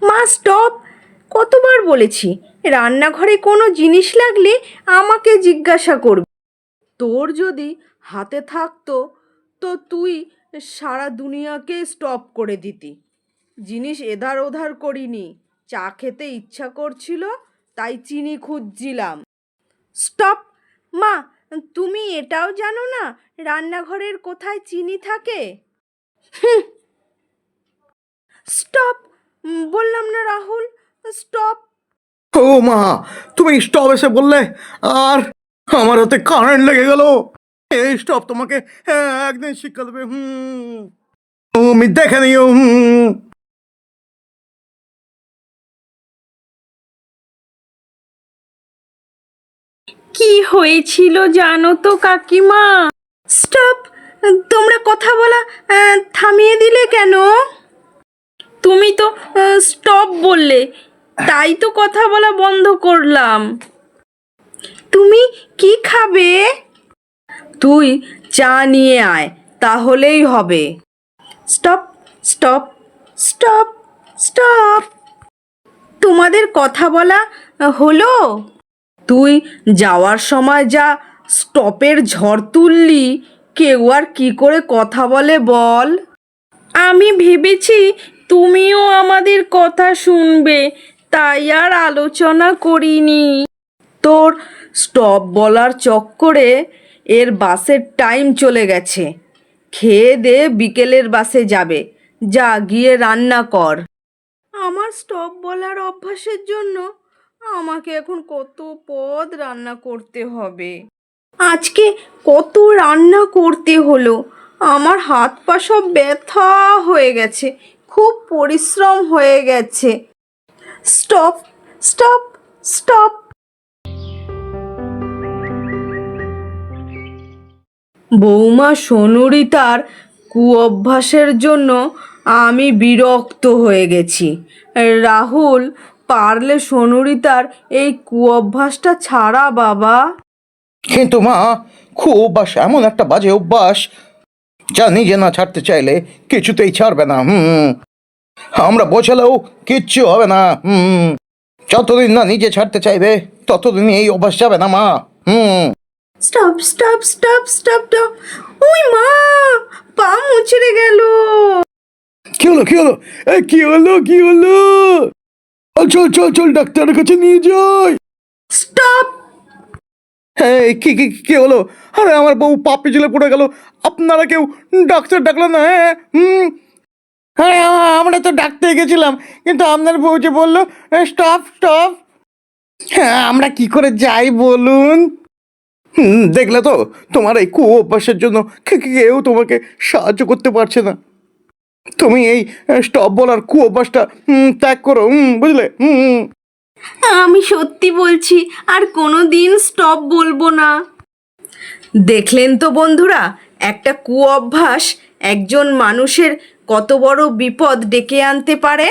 মা স্টপ! কতবার বলেছি রান্নাঘরে কোনো জিনিস লাগলে আমাকে জিজ্ঞাসা করবি। তোর যদি হাতে থাকতো তো তুই সারা দুনিয়াকে স্টপ করে দিতি। জিনিস এধার ওধার করিনি, চা খেতে ইচ্ছা করছিল তাই চিনি খুঁজছিলাম। স্টপ! মা, তুমি এটাও জানো না রান্নাঘরের কোথায় চিনি থাকে? স্টপ বললাম না রাহুল, স্টপ! ও মা, তুমি স্টপ এসে বললে আর আমার হাতে কারেন্ট লেগে গেল। এই স্টপ তোমাকে একদিন শিক্ষা দেবে। তুমি দেখে নিও। কি হয়েছিল জানো তো কাকিমা? স্টপ! তোমরা কথা বলা থামিয়ে দিলে কেন? তুমি তো স্টপ বললে, তাই তো কথা বলা বন্ধ করলাম। তুমি কি খাবে? তুই চা নিয়ে আয়, তাহলেই হবে। স্টপ! স্টপ! স্টপ! স্টপ! তোমাদের কথা বলা হলো? তুই যাওয়ার সময় যা স্টপের ঝড় তুললি, কেউ আর কি করে কথা বলে বল? আমি ভেবেছি তুমিও আমাদের কথা শুনবে, তাই আর আলোচনা করিনি। তোর স্টপ বলার চক্করে এর বাসের টাইম চলে গেছে। খেয়ে দে বিকেলের বাসে যাবে। যা গিয়ে রান্না কর। আমার স্টপ বলার অভ্যাসের জন্য আমাকে এখন কত পদ রান্না করতে হবে। আজকে কত রান্না করতে হলো, আমার হাত পা সব ব্যথা হয়ে গেছে, খুব পরিশ্রম হয়ে গেছে। স্টপ! স্টপ! স্টপ! বৌমা সোনুরিতার কুঅভ্যাসের জন্য আমি বিরক্ত হয়ে গেছি। রাহুল, পারলে সোনুরিতার এই কুঅভ্যাসটা ছাড়া বাবা। কিন্তু মা, খুব অভ্যাস এমন একটা বাজে অভ্যাস যা নিজে না ছাড়তে চাইলে কিছুতেই ছাড়বে না। আমরা বোঝালেও কিচ্ছু হবে না। যতদিন না নিজে ছাড়তে চাইবে ততদিন এই অভ্যাস যাবে না মা। Stop! Stop! Stop! Stop! Stop! ওই মা, পা মুচড়ে গেল। কি হলো, কি হলো, কি হলো, কি হলো? চল চল চল, ডাক্তারের কাছে নিয়ে যাই। স্টপ! হ্যাঁ, কি কি কি হলো? আরে আমার বউ পা পিছলে পড়ে গেল, আপনারা কেউ ডাক্তার ডাকলেন না? হ্যাঁ, আমরা তো ডাকতে গেছিলাম, কিন্তু আপনার বউ যে বললো স্টপ স্টপ। হ্যাঁ, আমরা কি করে যাই বলুন? দেখলে তো, তোমার এই অভ্যাসের জন্য কেউ তোমাকে সাহায্য করতে পারছে না। তুমি এই স্টপ বলার অভ্যাসটা ত্যাগ করো, বুঝলে? আমি সত্যি বলছি, আর কোনো দিন স্টপ বলবো না। দেখলেন তো বন্ধুরা, একটা কুঅভ্যাস একজন মানুষের কত বড় বিপদ ডেকে আনতে পারে।